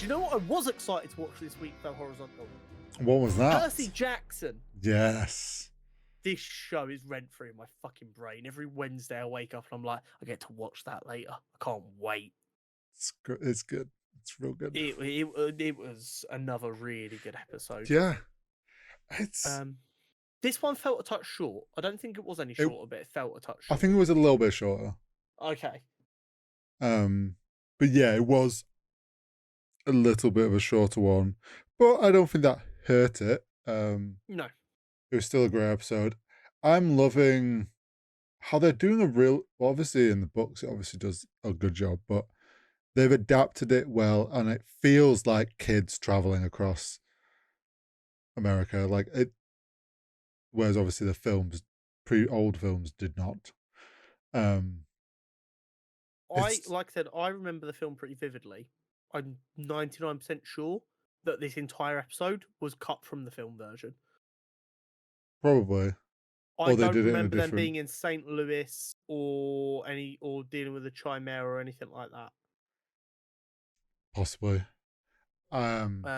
Do you know what I was excited to watch this week, though, Horizontal? What was that? Percy Jackson. Yes. This show is rent-free in my fucking brain. Every Wednesday I wake up and I'm like, I get to watch that later. I can't wait. It's good. It's real good. It was another really good episode. Yeah. It's this one felt a touch short. I don't think it was any shorter, but it felt a touch short. I think it was a little bit shorter. Okay. But yeah, it was a little bit of a shorter one. But I don't think that hurt it. No. It was still a great episode. I'm loving how they're doing obviously in the books, it obviously does a good job, but they've adapted it well, and it feels like kids traveling across America. Like it, whereas obviously the films, old films did not. Like I said, I remember the film pretty vividly. I'm 99% sure that this entire episode was cut from the film version. Probably. I don't remember them being in St. Louis or dealing with a chimera or anything like that. Possibly. But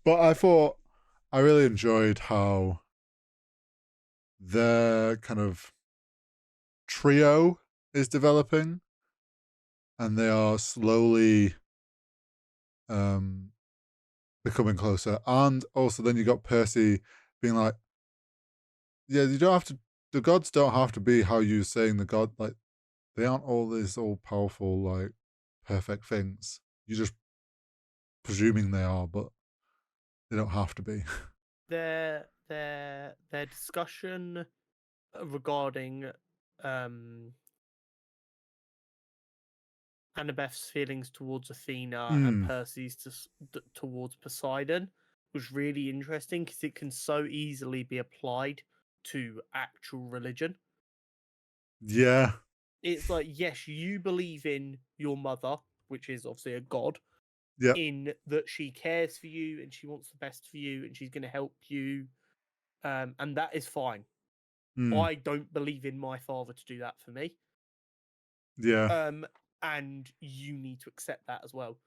I really enjoyed how the kind of trio is developing, and they are slowly becoming closer. And also then you got Percy being like, yeah, you don't have to, the gods don't have to be how you're saying the god, like they aren't all these all powerful, like perfect things. You're just presuming they are, but they don't have to be. Their discussion regarding Annabeth's feelings towards Athena and Percy's towards Poseidon was really interesting because it can so easily be applied to actual religion. Yeah. It's like, yes, you believe in your mother, which is obviously a god, in that she cares for you and she wants the best for you and she's going to help you, and that is fine. I don't believe in my father to do that for me. Yeah. And you need to accept that as well.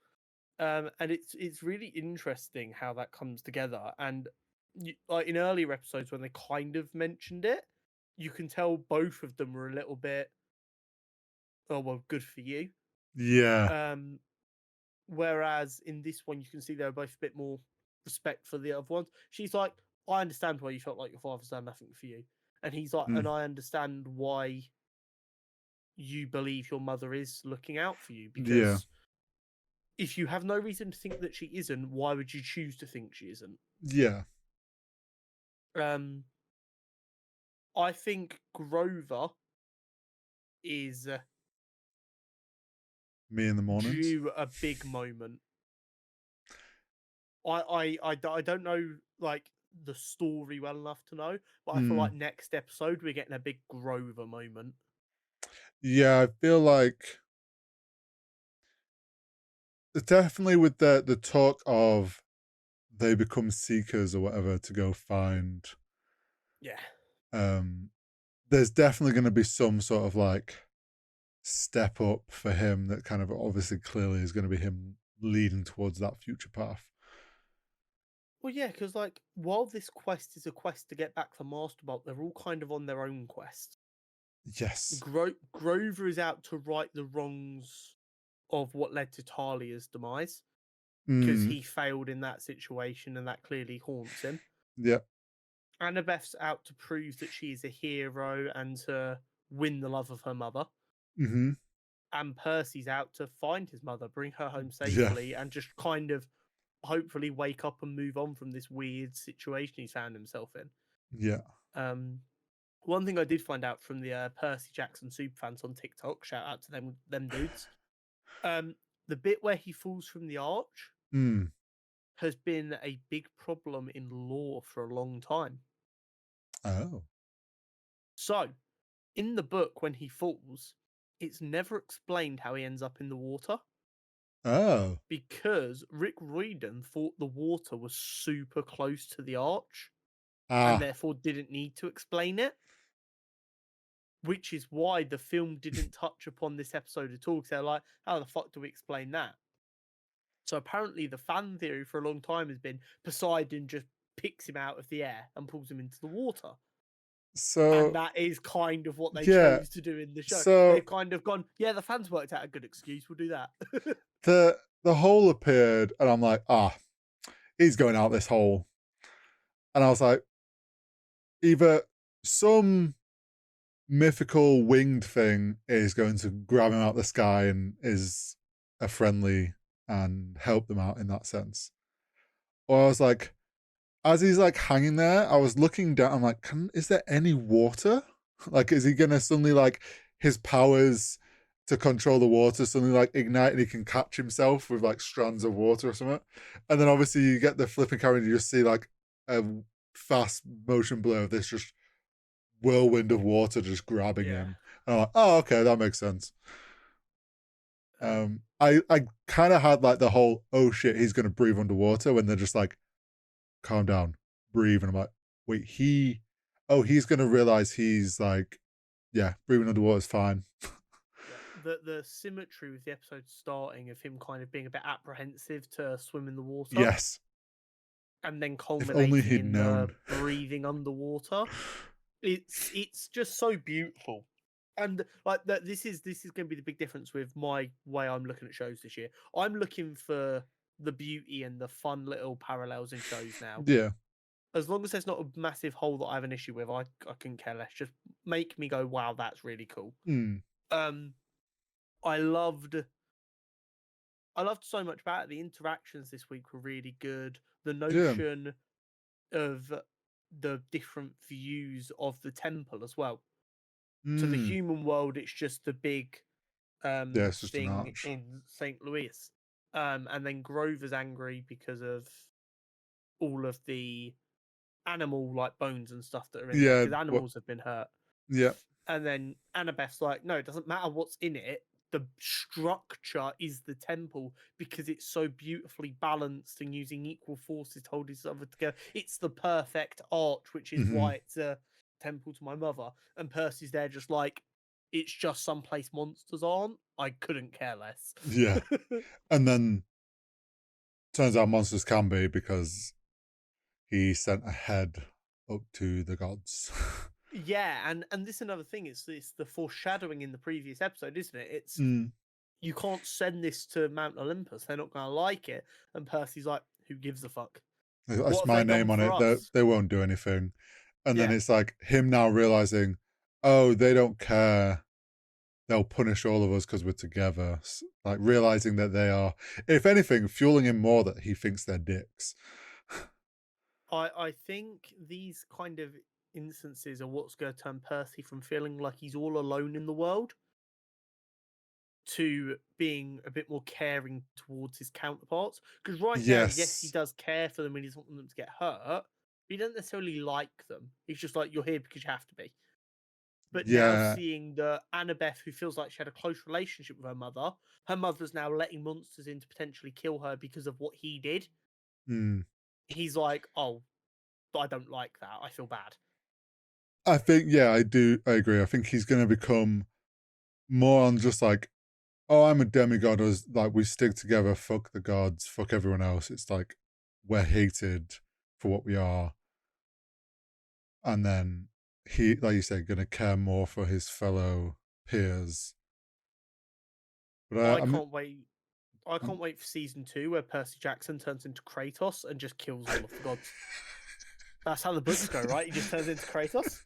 And it's really interesting how that comes together. And like in earlier episodes when they kind of mentioned it, you can tell both of them were a little bit, oh well, good for you. Yeah. Whereas in this one, you can see they're both a bit more respect for the other ones. She's like, I understand why you felt like your father's done nothing for you, and he's like, and I understand why you believe your mother is looking out for you, because if you have no reason to think that she isn't, why would you choose to think she isn't? Yeah. I think Grover is Me in the mornings. due a big moment. I don't know like the story well enough to know, but I feel like next episode we're getting a big Grover moment. Yeah, I feel like definitely with the talk of they become seekers or whatever to go find. Yeah. There's definitely going to be some sort of like step up for him that kind of obviously clearly is going to be him leading towards that future path. Well, yeah, because like while this quest is a quest to get back the Master Bolt, they're all kind of on their own quest. Yes. Grover is out to right the wrongs of what led to Talia's demise, because he failed in that situation and that clearly haunts him. Yeah. Annabeth's out to prove that she is a hero and to win the love of her mother. And Percy's out to find his mother, bring her home safely, and just kind of hopefully wake up and move on from this weird situation he's found himself in. Yeah. One thing I did find out from the Percy Jackson superfans on TikTok, shout out to them dudes, the bit where he falls from the arch has been a big problem in lore for a long time. Oh. So, in the book, when he falls, it's never explained how he ends up in the water. Oh. Because Rick Riordan thought the water was super close to the arch Ah. and therefore didn't need to explain it. Which is why the film didn't touch upon this episode at all. Because they're like, how the fuck do we explain that? So apparently the fan theory for a long time has been Poseidon just picks him out of the air and pulls him into the water. And So that is kind of what they yeah, chose to do in the show. so They've kind of gone, yeah, the fans worked out a good excuse. We'll do that. the hole appeared, and I'm like, he's going out this hole, and I was like, either some mythical winged thing is going to grab him out the sky and is a friendly and help them out in that sense, or I was like, as he's like hanging there, I was looking down. I'm like, is there any water? Like, is he gonna suddenly like his powers to control the water suddenly like ignite and he can catch himself with like strands of water or something? And then obviously you get the flipping camera and you just see like a fast motion blur of this just whirlwind of water just grabbing Yeah. him. And I'm like, oh, okay, that makes sense. I kind of had like the whole oh shit he's gonna breathe underwater when they're just like calm down, breathe. And I'm like, wait, he's going to realize he's like, yeah, breathing underwater is fine. Yeah. The symmetry with the episode starting of him kind of being a bit apprehensive to swim in the water Yes. and then If only culminating he'd in the known. breathing underwater. It's just so beautiful. And like that this is going to be the big difference with my way I'm looking at shows this year. I'm looking for the beauty and the fun little parallels in shows now. Yeah. As long as there's not a massive hole that I have an issue with, I couldn't care less. Just make me go, wow, that's really cool. Mm. I loved so much about it. The interactions this week were really good. The Yeah. notion of the different views of the temple as well. To the human world, it's just the big Yeah, it's just an thing arch. in St. Louis. And then Grover's angry because of all of the animal like bones and stuff that are in there Yeah. because animals have been hurt. Yeah. And then Annabeth's like, no, it doesn't matter what's in it. The structure is the temple because it's so beautifully balanced and using equal forces to hold each other together. It's the perfect arch, which is why it's a temple to my mother. And Percy's there just like, it's just someplace monsters aren't. I couldn't care less. Yeah. And then turns out monsters can be because he sent a head up to the gods. Yeah, and this is another thing. It's the foreshadowing in the previous episode, isn't it? It's you can't send this to Mount Olympus; they're not going to like it. And Percy's like, "Who gives a fuck? That's What have my they done name on for it. us?" They won't do anything. And then Yeah, it's like him now realizing, oh, they don't care. They'll punish all of us because we're together. Like realizing that they are, if anything, fueling him more that he thinks they're dicks. I think these kind of instances are what's going to turn Percy from feeling like he's all alone in the world to being a bit more caring towards his counterparts. Because right now, yes, he Yes. does care for them and he doesn't want them to get hurt. But he doesn't necessarily like them. He's just like, you're here because you have to be. But now Yeah. seeing the Annabeth, who feels like she had a close relationship with her mother's now letting monsters in to potentially kill her because of what he did. He's like, oh, I don't like that. I feel bad. I think, yeah, I do. I agree. I think he's going to become more on just like, oh, I'm a demigod. As like we stick together. Fuck the gods. Fuck everyone else. It's like we're hated for what we are. And then he, like you said, going to care more for his fellow peers. But I I'm, can't wait. I can't wait for season 2 where Percy Jackson turns into Kratos and just kills all of the gods. That's how the books go, right? He just turns into Kratos.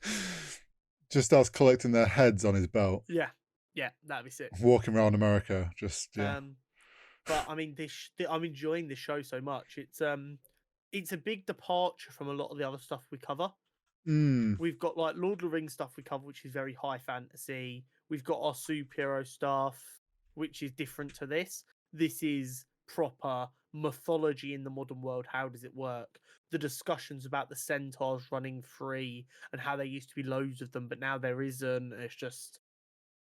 just starts collecting their heads on his belt. Yeah, that'd be sick. Walking around America, just yeah. But I mean, I'm enjoying this show so much. It's a big departure from a lot of the other stuff we cover. We've got like Lord of the Rings stuff we cover, which is very high fantasy. We've got our superhero stuff, which is different to this. This is proper mythology in the modern world. How does it work? The discussions about the centaurs running free and how there used to be loads of them, but now there isn't. It's just,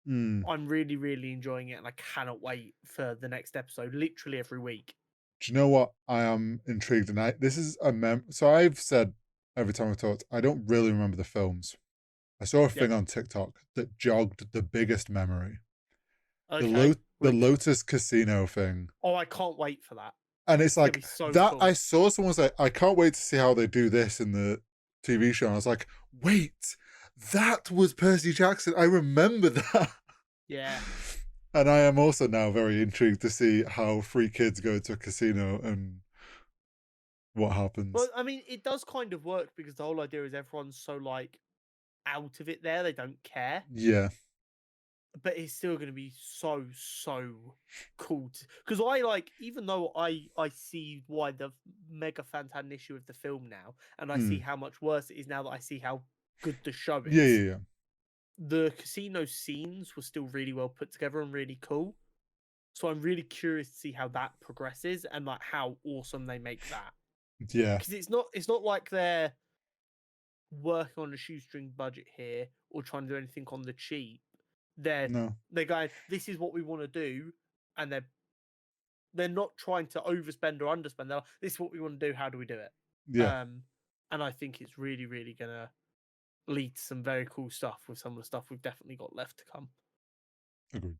I'm really, really enjoying it, and I cannot wait for the next episode. Literally every week. Do you know what? I am intrigued, and this is a So I've said every time I've talked, I don't really remember the films. I saw a thing on TikTok that jogged the biggest memory. Okay. The Lotus Casino thing. Oh, I can't wait for that. And it's gonna like be so that. cool. I saw someone say, I can't wait to see how they do this in the TV show. And I was like, wait, that was Percy Jackson. I remember that. Yeah. And I am also now very intrigued to see how 3 kids go to a casino and what Well, happens. I mean, it does kind of work because the whole idea is everyone's so like out of it there, they don't care. Yeah. But it's still going to be so cool because I like, even though I see why the mega fans had an issue with the film now, and I see Mm. how much worse it is now that I see how good the show Yeah, is. yeah, yeah. The casino scenes were still really well put together and really cool. So I'm really curious to see how that progresses and like how awesome they make that. Yeah. Because it's not like they're working on a shoestring budget here or trying to do anything on the cheap. They're No. they're going, this is what we want to do, and they're not trying to overspend or underspend. They're like, this is what we want to do. How do we do it? Yeah. And I think it's really, really gonna lead to some very cool stuff with some of the stuff we've definitely got left to come. Agreed.